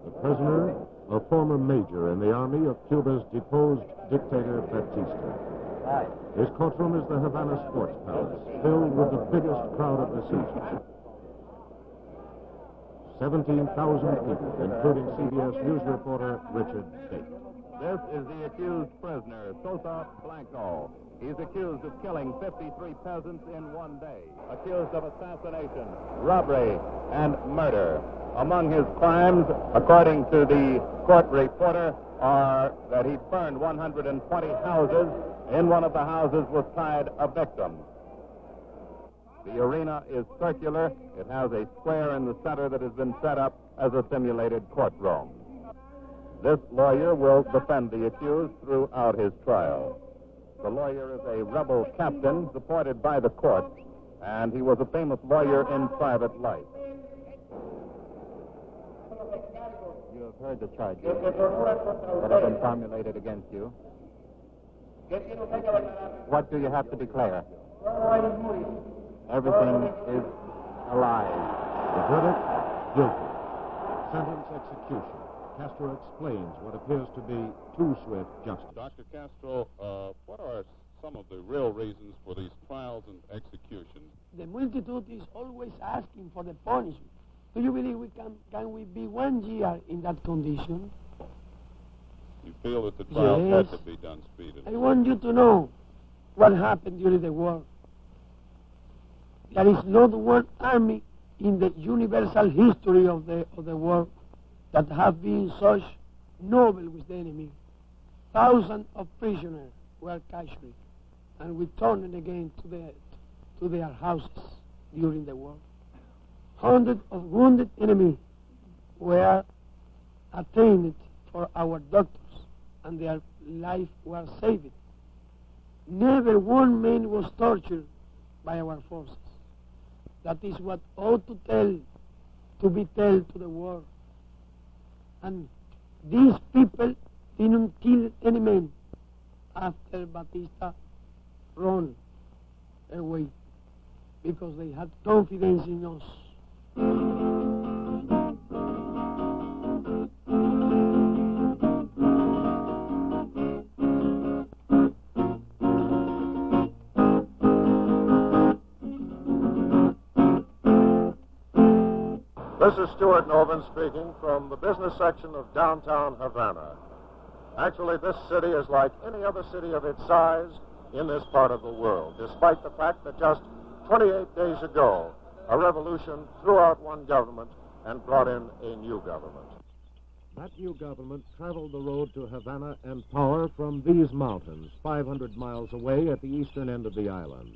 The prisoner, a former major in the army of Cuba's deposed dictator Batista. His courtroom is the Havana Sports Palace, filled with the biggest crowd of the season. 17,000 people, including CBS News reporter Richard Tate. This is the accused prisoner, Sosa Blanco. He's accused of killing 53 peasants in one day, accused of assassination, robbery, and murder. Among his crimes, according to the court reporter, are that he burned 120 houses. In one of the houses was tied a victim. The arena is circular. It has a square in the center that has been set up as a simulated courtroom. This lawyer will defend the accused throughout his trial. The lawyer is a rebel captain supported by the court, and he was a famous lawyer in private life. You have heard the charges that have been formulated against you. What do you have to declare? Everything is a lie. The verdict, guilty. Sentence, execution. Castro explains what appears to be too swift justice. Dr. Castro, what are some of the real reasons for these trials and executions? The multitude is always asking for the punishment. Do you believe can we be 1 year in that condition? You feel that the trials Yes. have to be done speedily? I want you to know what happened during the war. There is not one army in the universal history of the world that have been such noble with the enemy. Thousands of prisoners were captured and returned again to their houses during the war. Hundreds of wounded enemies were attained for our doctors, and their life was saved. Never one man was tortured by our forces. That is what ought to be told to the world. And these people didn't kill any man after Batista ran away, because they had confidence in us. This is Stuart Novin speaking from the business section of downtown Havana. Actually, this city is like any other city of its size in this part of the world, despite the fact that just 28 days ago, a revolution threw out one government and brought in a new government. That new government traveled the road to Havana and power from these mountains, 500 miles away at the eastern end of the island.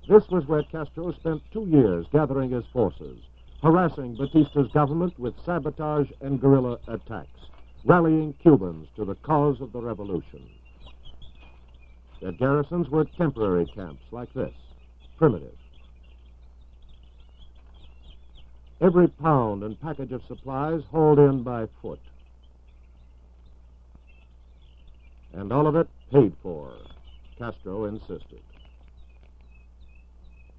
This was where Castro spent 2 years gathering his forces, harassing Batista's government with sabotage and guerrilla attacks, rallying Cubans to the cause of the revolution. Their garrisons were temporary camps like this, primitive. Every pound and package of supplies hauled in by foot. And all of it paid for, Castro insisted.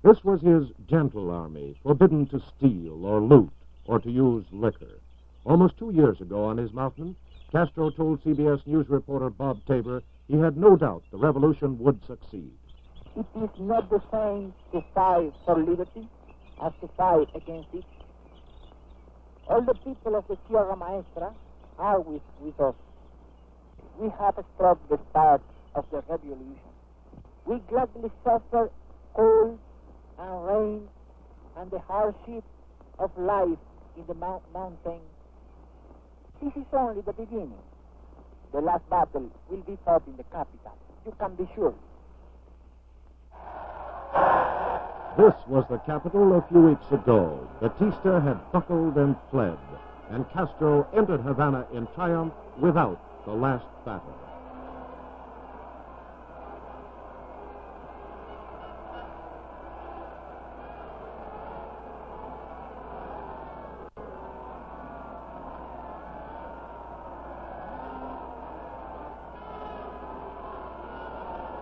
This was his gentle army, forbidden to steal or loot or to use liquor. Almost 2 years ago on his mountain, Castro told CBS News reporter Bob Tabor he had no doubt the revolution would succeed. It is not the same to fight for liberty as to fight against it. All the people of the Sierra Maestra are with us. We have struck the start of the revolution. We gladly suffer cold and rain and the hardship of life in the mountain. This is only the beginning. The last battle will be fought in the capital. You can be sure. This was the capital a few weeks ago. Batista had buckled and fled, and Castro entered Havana in triumph without the last battle.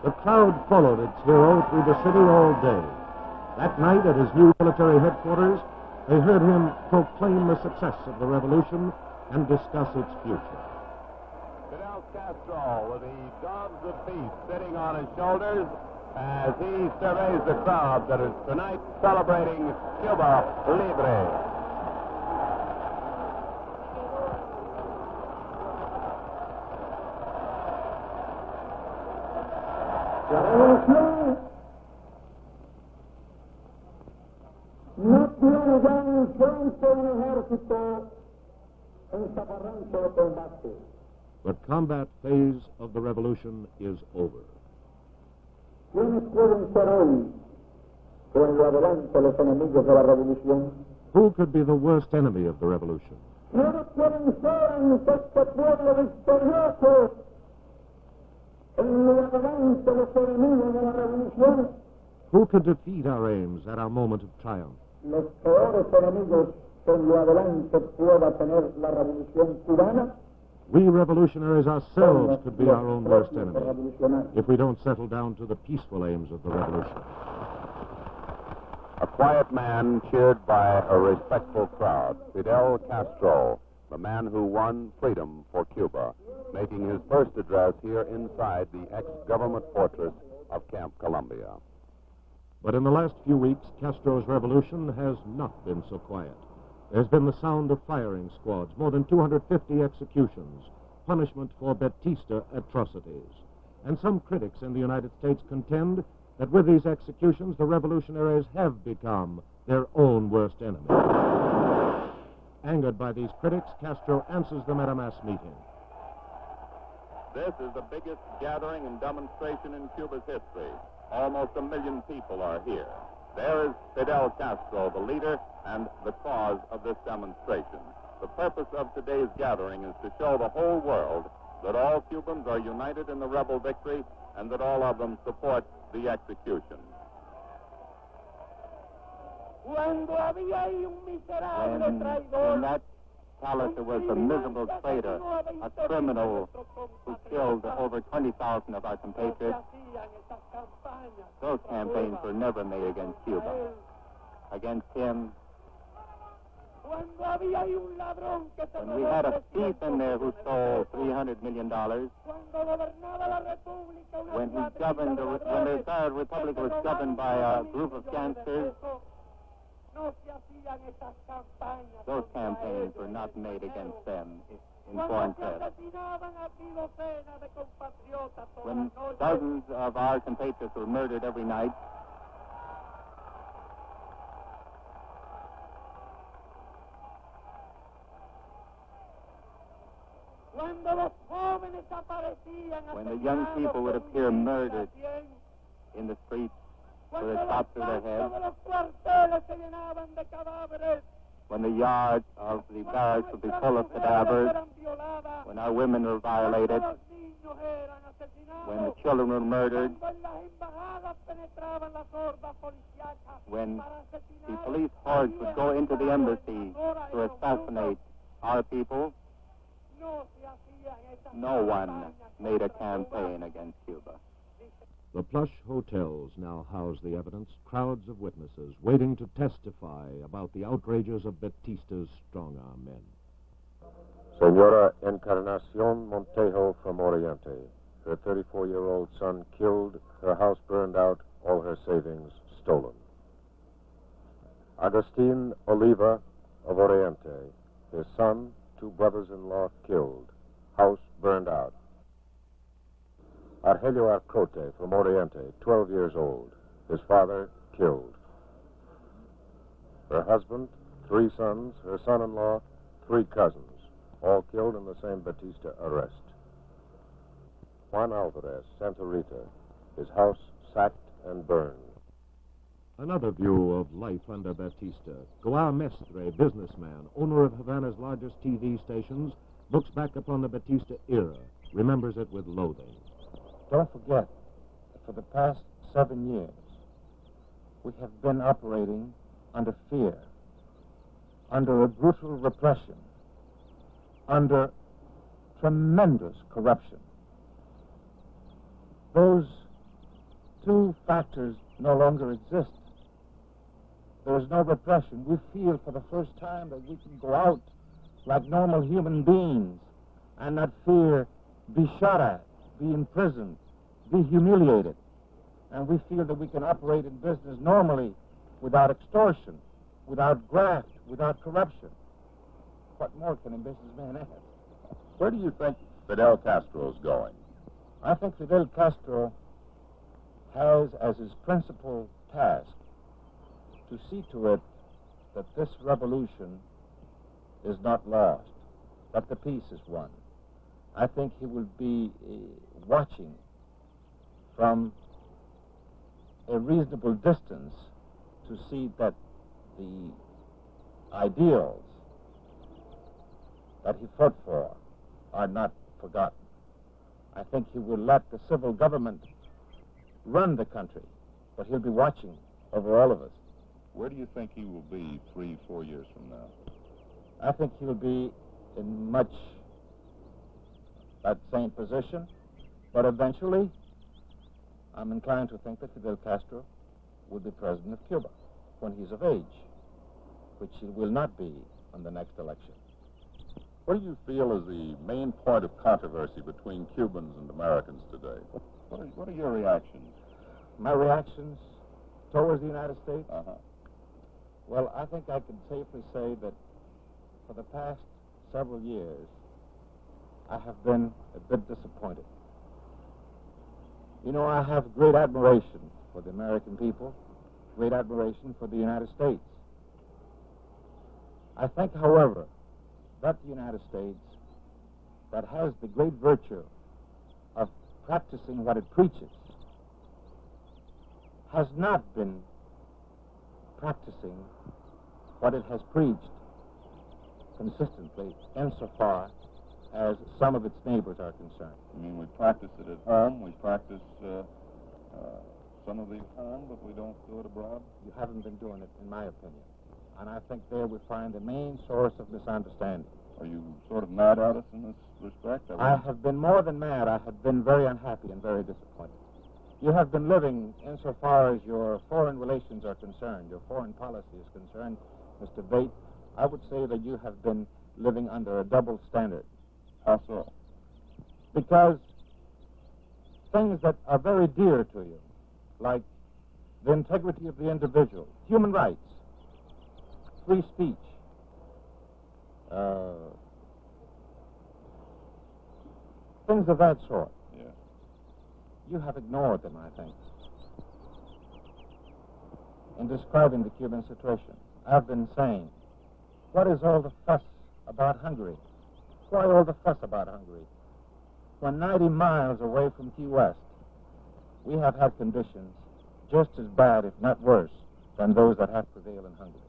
The crowd followed its hero through the city all day. That night at his new military headquarters, they heard him proclaim the success of the revolution and discuss its future. Fidel Castro with the dogs of peace sitting on his shoulders as he surveys the crowd that is tonight celebrating Cuba Libre. La revolución no tiene ya un frente de un ejército en zafarrancho de combate. The combat phase of the revolution is over. ¿Quiénes pueden ser hoy, con lo adelante, los enemigos de la revolución? Who could be the worst enemy of the revolution? ¿Quiénes pueden ser ante este pueblo victorioso, en lo adelante, los enemigos de la revolución? Who could defeat our aims at our moment of triumph? Los peores enemigos que en lo adelante pueda tener la revolución cubana. We revolutionaries ourselves could be our own worst enemy if we don't settle down to the peaceful aims of the revolution. A quiet man cheered by a respectful crowd, Fidel Castro, the man who won freedom for Cuba, making his first address here inside the ex-government fortress of Camp Columbia. But in the last few weeks, Castro's revolution has not been so quiet. There's been the sound of firing squads, more than 250 executions, punishment for Batista atrocities. And some critics in the United States contend that with these executions, the revolutionaries have become their own worst enemy. Angered by these critics, Castro answers them at a mass meeting. This is the biggest gathering and demonstration in Cuba's history. Almost 1 million people are here. There is Fidel Castro, the leader and the cause of this demonstration. The purpose of today's gathering is to show the whole world that all Cubans are united in the rebel victory and that all of them support the execution. When in that palace there was a miserable traitor, a criminal who killed over 20,000 of our compatriots. Those campaigns were never made against Cuba. Against him. When we had a thief in there who stole $300 million, when the Third Republic was governed by a group of gangsters, those campaigns were not made against them in foreign press. When dozens of our compatriots were murdered every night, when the young people would appear murdered in the streets with a shot through their heads, when the yards of the barracks would be full of cadavers, when our women were violated, when the children were murdered, when the police hordes would go into the embassy to assassinate our people, no one made a campaign against Cuba. The plush hotels now house the evidence, crowds of witnesses waiting to testify about the outrages of Batista's strong-arm men. Senora Encarnacion Montejo from Oriente. Her 34-year-old son killed, her house burned out, all her savings stolen. Agustin Oliva of Oriente. His son, 2 brothers-in-law killed, house burned out. Argelio Arcote from Oriente, 12 years old. His father killed. Her husband, 3 sons, her son-in-law, 3 cousins, all killed in the same Batista arrest. Juan Alvarez, Santa Rita, his house sacked and burned. Another view of life under Batista. Goa Mestre, businessman, owner of Havana's largest TV stations, looks back upon the Batista era, remembers it with loathing. Don't forget that for the past 7 years, we have been operating under fear, under a brutal repression, under tremendous corruption. Those 2 factors no longer exist. There is no repression. We feel for the first time that we can go out like normal human beings and not fear be shot at, be imprisoned, be humiliated. And we feel that we can operate in business normally without extortion, without graft, without corruption. What more can a businessman ask? Where do you think Fidel Castro is going? I think Fidel Castro has as his principal task to see to it that this revolution is not lost, that the peace is won. I think he will be watching from a reasonable distance to see that the ideals that he fought for are not forgotten. I think he will let the civil government run the country, but he'll be watching over all of us. Where do you think he will be 3-4 years from now? I think he'll be in much that same position, but eventually I'm inclined to think that Fidel Castro will be president of Cuba when he's of age, which he will not be on the next election. What do you feel is the main point of controversy between Cubans and Americans today? What are your reactions? My reactions towards the United States? Uh-huh. Well, I think I can safely say that for the past several years, I have been a bit disappointed. You know, I have great admiration for the American people, great admiration for the United States. I think, however, that the United States, that has the great virtue of practicing what it preaches, has not been practicing what it has preached consistently insofar as some of its neighbors are concerned. You mean we practice it at home, we practice some of it at home, but we don't do it abroad? You haven't been doing it, in my opinion. And I think there we find the main source of misunderstanding. Are you sort of mad at us in this respect? I have been more than mad. I have been very unhappy and very disappointed. You have been living, insofar as your foreign relations are concerned, your foreign policy is concerned, Mr. Bate, I would say that you have been living under a double standard. How so? Because things that are very dear to you, like the integrity of the individual, human rights, free speech, things of that sort. Yeah. You have ignored them, I think, in describing the Cuban situation. I've been saying, what is all the fuss about Hungary? Why all the fuss about Hungary? When 90 miles away from Key West, we have had conditions just as bad, if not worse, than those that have prevailed in Hungary.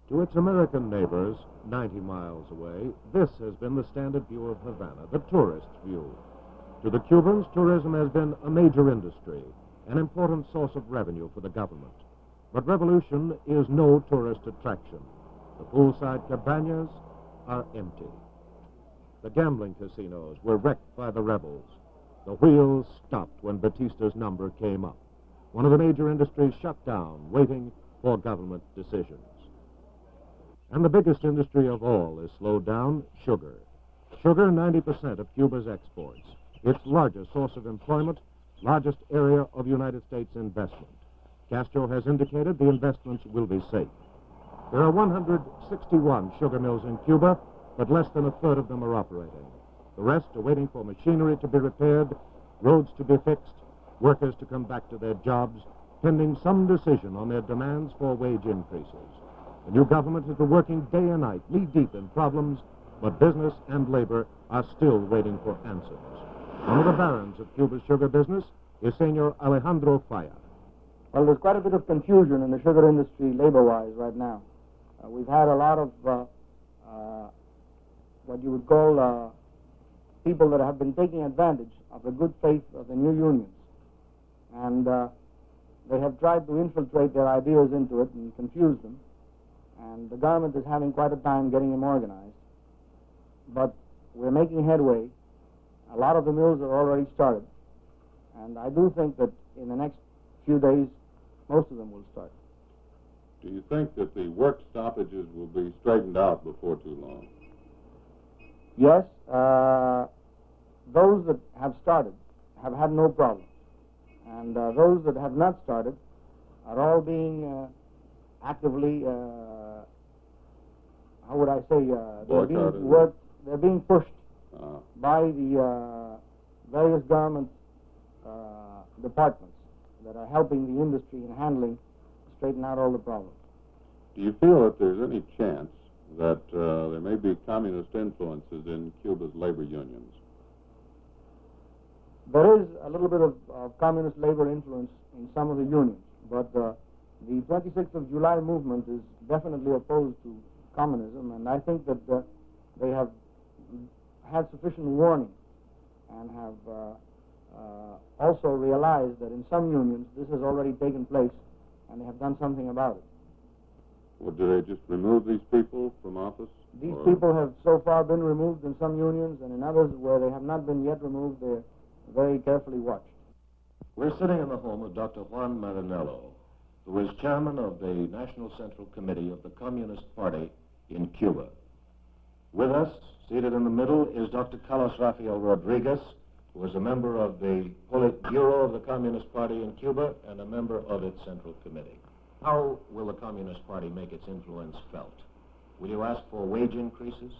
To its American neighbors, 90 miles away, this has been the standard view of Havana, the tourist view. To the Cubans, tourism has been a major industry, an important source of revenue for the government. But revolution is no tourist attraction. The poolside cabanas are empty. The gambling casinos were wrecked by the rebels. The wheels stopped when Batista's number came up. One of the major industries shut down, waiting for government decisions. And the biggest industry of all is slowed down, sugar. Sugar, 90% of Cuba's exports. Its largest source of employment, largest area of United States investment. Castro has indicated the investments will be safe. There are 161 sugar mills in Cuba, but less than a third of them are operating. The rest are waiting for machinery to be repaired, roads to be fixed, workers to come back to their jobs, pending some decision on their demands for wage increases. The new government has been working day and night, knee-deep in problems, but business and labor are still waiting for answers. One of the barons of Cuba's sugar business is Senor Alejandro Falla. Well, there's quite a bit of confusion in the sugar industry labor-wise right now. We've had a lot of what you would call people that have been taking advantage of the good faith of the new unions. And they have tried to infiltrate their ideas into it and confuse them. And the government is having quite a time getting them organized. But we're making headway. A lot of the mills are already started. And I do think that in the next few days, most of them will start. Do you think that the work stoppages will be straightened out before too long? Yes, those that have started have had no problem. And those that have not started are all being actively, how would I say, they're being pushed by the various government departments that are helping the industry in handling, straighten out all the problems. Do you feel that there's any chance that there may be communist influences in Cuba's labor unions? There is a little bit of communist labor influence in some of the unions, but the 26th of July movement is definitely opposed to communism, and I think that they have had sufficient warning and have also realized that in some unions this has already taken place, and they have done something about it. Well, do they just remove these people from office? These people have so far been removed in some unions, and in others where they have not been yet removed, they're very carefully watched. We're sitting in the home of Dr. Juan Marinello, who is chairman of the National Central Committee of the Communist Party in Cuba. With us, seated in the middle, is Dr. Carlos Rafael Rodriguez, who is a member of the Politburo of the Communist Party in Cuba and a member of its Central Committee. How will the Communist Party make its influence felt? Will you ask for wage increases?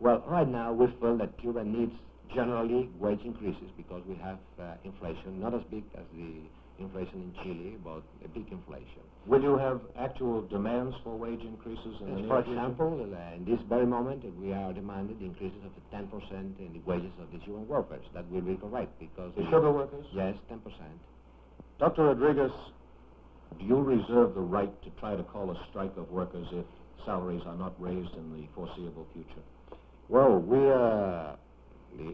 Well, right now we feel that Cuba needs generally wage increases because we have inflation, not as big as the inflation in Chile, but a big inflation. Will you have actual demands for wage increases in the near For future? example, in this very moment, we are demanding increases of 10% in the wages of the Cuban workers. That will be correct because... The sugar workers? Yes, 10%. Dr. Rodriguez, do you reserve the right to try to call a strike of workers if salaries are not raised in the foreseeable future? Well,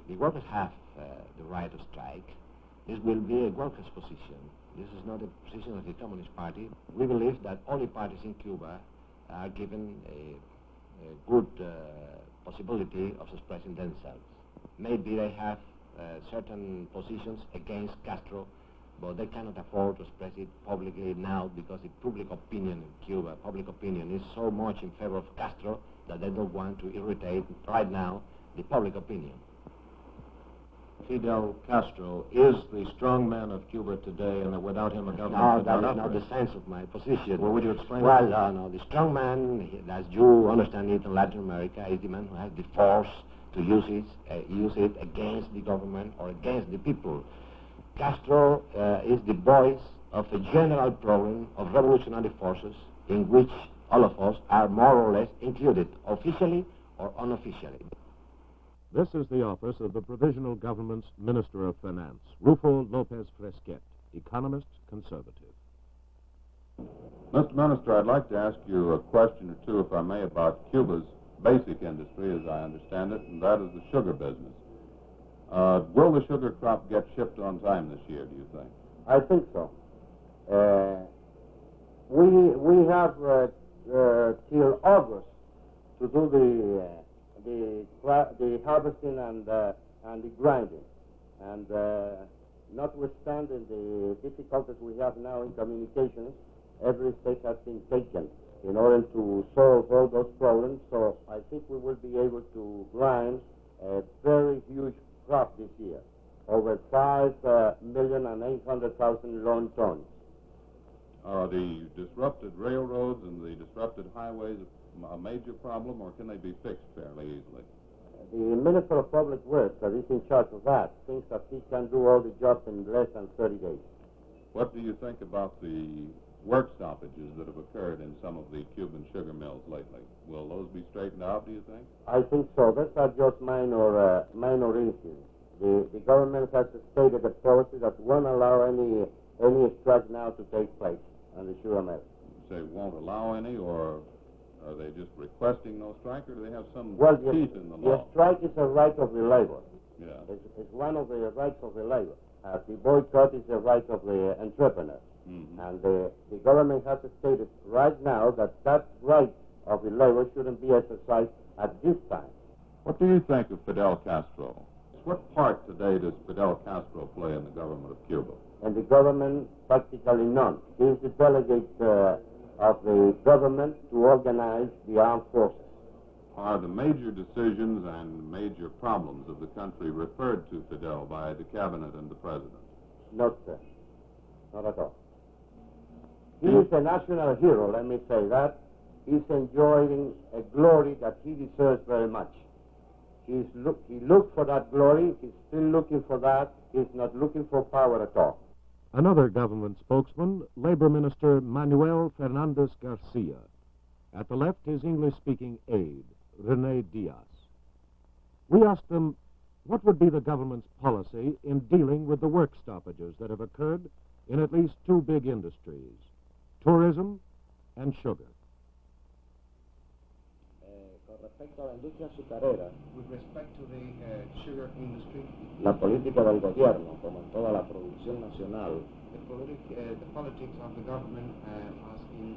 the workers have the right to strike. This will be a workers' position. This is not a position of the Communist Party. We believe that all the parties in Cuba are given a good possibility of expressing themselves. Maybe they have certain positions against Castro, but they cannot afford to express it publicly now because the public opinion in Cuba, public opinion is so much in favor of Castro that they don't want to irritate right now the public opinion. Fidel Castro is the strong man of Cuba today, and that without him a government could not that is operate. not the sense of my position. Well, would you explain Well, that? no, the strong man, as you understand it in Latin America, is the man who has the force to use it against the government or against the people. Castro is the voice of a general problem of revolutionary forces in which all of us are more or less included, officially or unofficially. This is the office of the Provisional Government's Minister of Finance, Rufo Lopez Fresquet, economist, conservative. Mr. Minister, I'd like to ask you a question or two, if I may, about Cuba's basic industry, as I understand it, and that is the sugar business. Will the sugar crop get shipped on time this year, do you think? I think so. We have till August to do the harvesting and the grinding, and notwithstanding the difficulties we have now in communications, every step has been taken in order to solve all those problems. So I think we will be able to grind a very huge crop this year, over 5,800,000 long tons. Are the disrupted railroads and the disrupted highways a major problem, or can they be fixed fairly easily? The Minister of Public Works that is in charge of that thinks that he can do all the jobs in less than 30 days. What do you think about the work stoppages that have occurred in some of the Cuban sugar mills lately? Will those be straightened out, do you think? I think so. Those are just minor issues. The government has stated a policy that won't allow any strike now to take place on the sugar mills. You say won't allow any, or are they just requesting no strike, or do they have some teeth in the law? The strike is a right of the labor. Yeah. It's one of the rights of the labor. The boycott is a right of the entrepreneur. Mm-hmm. And the government has stated right now that right of the labor shouldn't be exercised at this time. What do you think of Fidel Castro? What part today does Fidel Castro play in the government of Cuba? And the government, practically none. He is the delegate of the government to organize the armed forces. Are the major decisions and major problems of the country referred to Fidel by the cabinet and the president? Not, sir. Not at all. He is a national hero, let me say that. He's enjoying a glory that he deserves very much. He looked for that glory. He's still looking for that. He's not looking for power at all. Another government spokesman, Labor Minister Manuel Fernandez Garcia. At the left, his English-speaking aide, Rene Diaz. We asked them what would be the government's policy in dealing with the work stoppages that have occurred in at least two big industries, tourism and sugar. Con respecto a la industria azucarera, with respect to the sugar industry, la política del gobierno, como en toda la producción nacional, the politics of the government, as in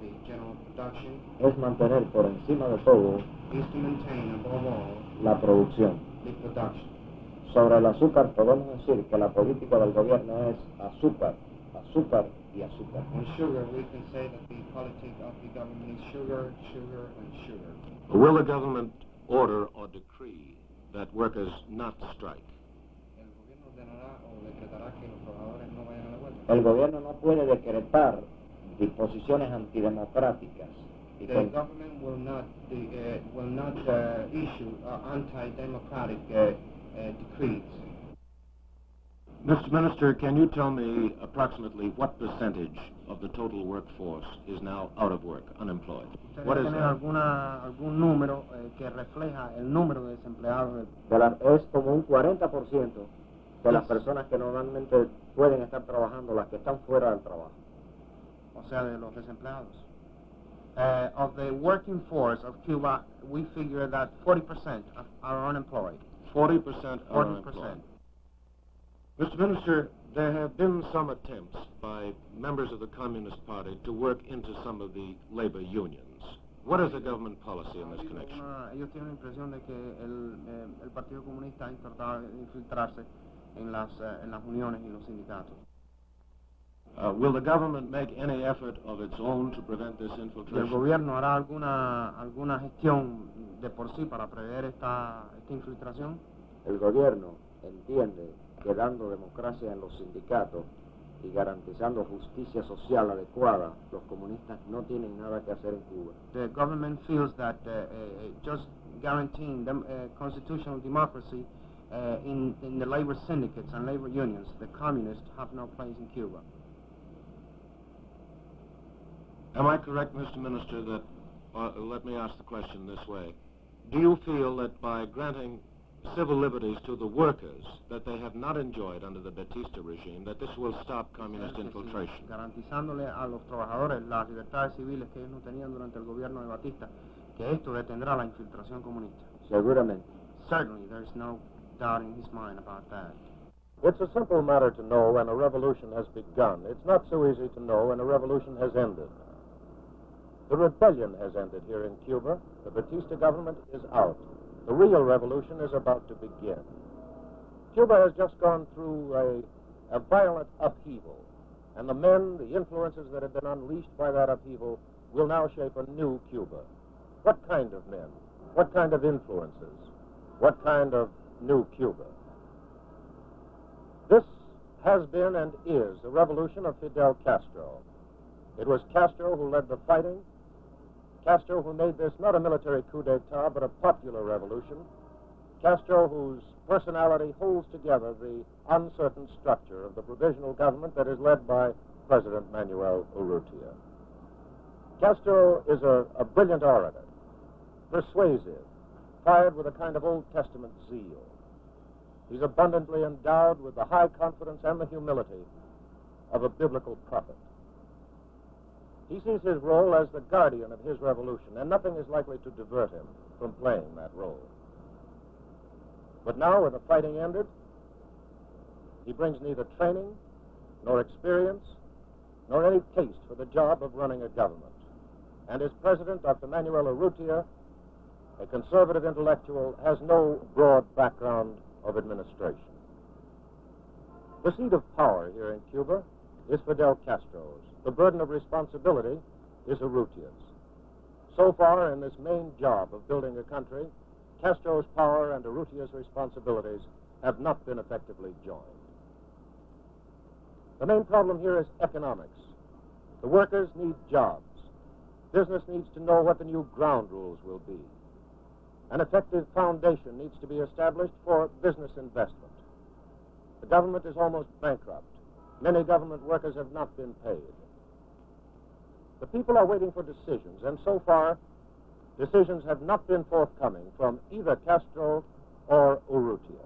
the general production, es mantener por encima de todo is to maintain above all la producción. the production. Sobre el azúcar podemos decir que la política del gobierno es azúcar, azúcar y azúcar. On sugar, we can say that the politic of the government is sugar, sugar, and sugar. Will the government order or decree that workers not strike? El gobierno ordenará o decretará que los trabajadores no vayan a la huelga. El gobierno no puede decretar disposiciones antidemocráticas. The government will not issue anti-democratic decrees. Mr. Minister, can you tell me approximately what percentage of the total workforce is now out of work, unemployed? What is that? ¿Algún número que refleja el número de desempleados? Es como un 40% de las personas que normalmente pueden estar trabajando, las que están fuera del trabajo. O sea, de los desempleados. Of the working force of Cuba, we figure that 40% are unemployed. 40% are unemployed. Mr. Minister, there have been some attempts by members of the Communist Party to work into some of the labor unions. What is the government policy in this connection? Ellos tienen la impresión de que el Partido Comunista ha intentado infiltrarse en las uniones y los sindicatos. Will the government make any effort of its own to prevent this infiltration? ¿El gobierno hará alguna gestión de por sí para prever esta infiltración? El gobierno entiende que dando democracia en los sindicatos y garantizando justicia social adecuada, los comunistas no tienen nada que hacer en Cuba. The government feels that just guaranteeing constitutional democracy in the labor syndicates and labor unions, the communists have no place in Cuba. Am I correct, Mr. Minister, that, let me ask the question this way, do you feel that by granting civil liberties to the workers that they have not enjoyed under the Batista regime, that this will stop communist infiltration? Garantizándole a los trabajadores las libertades civiles que ellos no tenían durante el gobierno de Batista, que esto detendrá la infiltración comunista. Seguramente. Certainly, there's no doubt in his mind about that. It's a simple matter to know when a revolution has begun. It's not so easy to know when a revolution has ended. The rebellion has ended here in Cuba. The Batista government is out. The real revolution is about to begin. Cuba has just gone through a violent upheaval, and the men, the influences that have been unleashed by that upheaval will now shape a new Cuba. What kind of men? What kind of influences? What kind of new Cuba? This has been and is the revolution of Fidel Castro. It was Castro who led the fighting, Castro who made this not a military coup d'etat, but a popular revolution, Castro whose personality holds together the uncertain structure of the provisional government that is led by President Manuel Urrutia. Castro is a brilliant orator, persuasive, fired with a kind of Old Testament zeal. He's abundantly endowed with the high confidence and the humility of a biblical prophet. He sees his role as the guardian of his revolution, and nothing is likely to divert him from playing that role. But now, with the fighting ended, he brings neither training, nor experience, nor any taste for the job of running a government. And his president, Dr. Manuel Urrutia, a conservative intellectual, has no broad background of administration. The seat of power here in Cuba is Fidel Castro's. The burden of responsibility is Urrutia's. So far, in this main job of building a country, Castro's power and Urrutia's responsibilities have not been effectively joined. The main problem here is economics. The workers need jobs. Business needs to know what the new ground rules will be. An effective foundation needs to be established for business investment. The government is almost bankrupt. Many government workers have not been paid. The people are waiting for decisions, and so far, decisions have not been forthcoming from either Castro or Urrutia.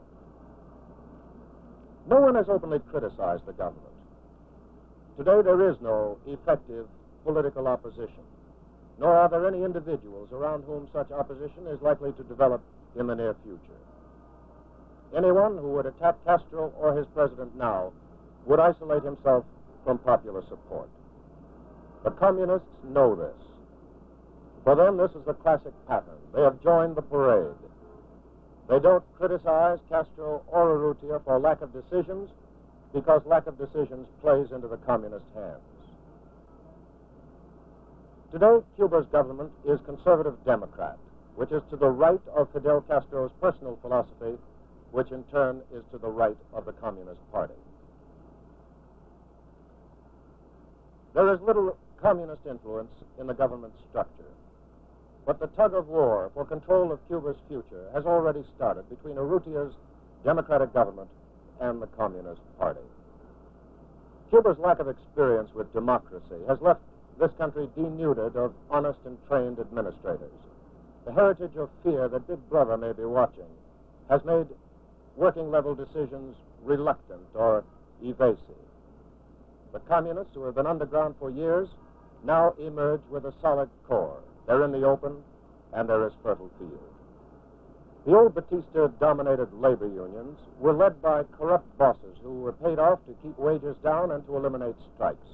No one has openly criticized the government. Today, there is no effective political opposition, nor are there any individuals around whom such opposition is likely to develop in the near future. Anyone who would attack Castro or his president now would isolate himself from popular support. The communists know this. For them, this is the classic pattern. They have joined the parade. They don't criticize Castro or Urrutia for lack of decisions, because lack of decisions plays into the communist hands. Today, Cuba's government is conservative Democrat, which is to the right of Fidel Castro's personal philosophy, which in turn is to the right of the Communist Party. There is little communist influence in the government structure, but the tug of war for control of Cuba's future has already started between Urrutia's democratic government and the Communist Party. Cuba's lack of experience with democracy has left this country denuded of honest and trained administrators. The heritage of fear that Big Brother may be watching has made working-level decisions reluctant or evasive. The communists, who have been underground for years, now emerge with a solid core. They're in the open, and there is fertile field. The old Batista-dominated labor unions were led by corrupt bosses who were paid off to keep wages down and to eliminate strikes.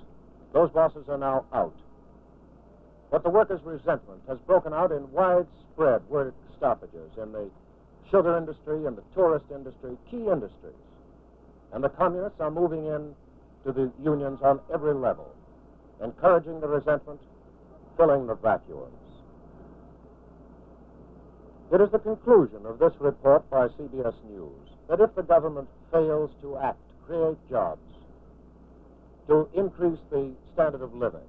Those bosses are now out. But the workers' resentment has broken out in widespread work stoppages in the sugar industry and the tourist industry, key industries. And the communists are moving in to the unions on every level, encouraging the resentment, filling the vacuums. It is the conclusion of this report by CBS News that if the government fails to act, create jobs, to increase the standard of living,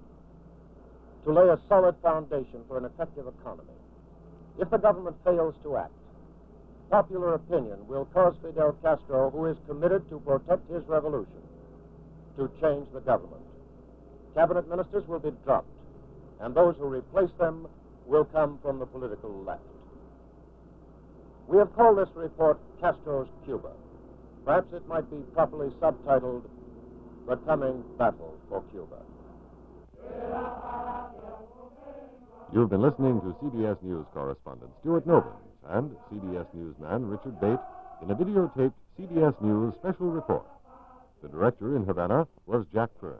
to lay a solid foundation for an effective economy, if the government fails to act, popular opinion will cause Fidel Castro, who is committed to protect his revolution, to change the government. Cabinet ministers will be dropped, and those who replace them will come from the political left. We have called this report Castro's Cuba. Perhaps it might be properly subtitled The Coming Battle for Cuba. You've been listening to CBS News correspondent Stuart Novins and CBS Newsman Richard Bate in a videotaped CBS News special report. The director in Havana was Jack Kern.